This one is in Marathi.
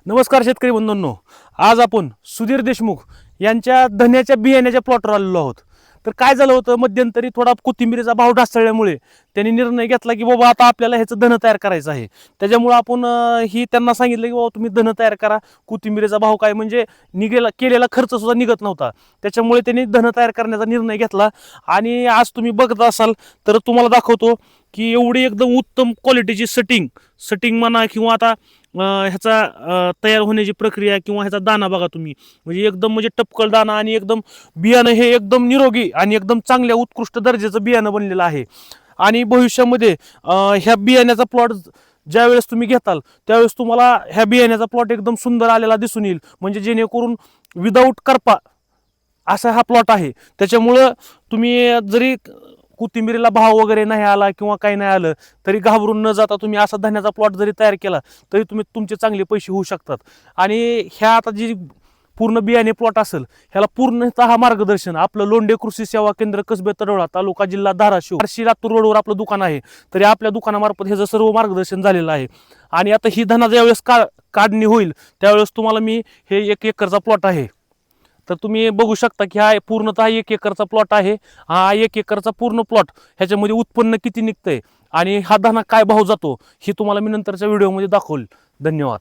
नमस्कार शेतकरी बंधूंनो, आज आपण सुधीर देशमुख यांच्या धन्याच्या बियाण्याच्या प्लॉटवर आलेलो आहोत. तर काय झालं होतं, मध्यंतरी थोडा कोथिंबीरीचा भाव ढासळल्यामुळे त्यांनी निर्णय घेतला की बाबा आता आपल्याला ह्याचं धन तयार करायचं आहे. त्याच्यामुळे आपण ही त्यांना सांगितलं की बाबा तुम्ही धन तयार करा. कोथिंबीरीचा भाव काय म्हणजे केलेला खर्च सुद्धा निघत नव्हता. त्याच्यामुळे त्यांनी धन तयार करण्याचा निर्णय घेतला. आणि आज तुम्ही बघत असाल तर तुम्हाला दाखवतो की एवढी एकदम उत्तम क्वालिटीची सेटिंग म्हणा किंवा आता ह्याचा तयार होण्याची प्रक्रिया किंवा ह्याचा दाना बघा तुम्ही, म्हणजे एकदम म्हणजे टपकल दाना आणि एकदम बियाणं हे एकदम निरोगी आणि एकदम चांगल्या उत्कृष्ट दर्जाचं बियाणं बनलेलं आहे. आणि भविष्यामध्ये ह्या बियाण्याचा प्लॉट ज्यावेळेस तुम्ही घेताल त्यावेळेस तुम्हाला ह्या बियाण्याचा प्लॉट एकदम सुंदर आलेला दिसून येईल, म्हणजे जेणेकरून विदाऊट करपा असा हा प्लॉट आहे. त्याच्यामुळं तुम्ही जरी कोथिंबीरीला भाव वगैरे नाही आला किंवा काही नाही आलं तरी घाबरून न जाता तुम्ही असा धान्याचा प्लॉट जरी तयार केला तरी तुम्ही तुमचे चांगले पैसे होऊ शकतात. आणि ह्या आता जी पूर्ण बियाणे प्लॉट असेल ह्याला पूर्णतः मार्गदर्शन आपलं लोंढे कृषी सेवा केंद्र, कसबे तडोळा, तालुका जिल्हा धाराशिव, लातूर रोडवर आपलं दुकान आहे. तरी आपल्या दुकानामार्फत ह्याचं सर्व मार्गदर्शन झालेलं आहे. आणि आता ही धना ज्यावेळेस काढणी होईल त्यावेळेस तुम्हाला मी हे 1 एकरचा प्लॉट आहे तर तुम्ही बघू शकता की हा पूर्णतः 1 एकरचा प्लॉट आहे. हा 1 एकरचा पूर्ण प्लॉट, ह्याच्यामध्ये उत्पन्न किती निघतंय आणि हा धना काय भाव जातो हे तुम्हाला मी नंतरच्या व्हिडिओमध्ये दाखवल. धन्यवाद.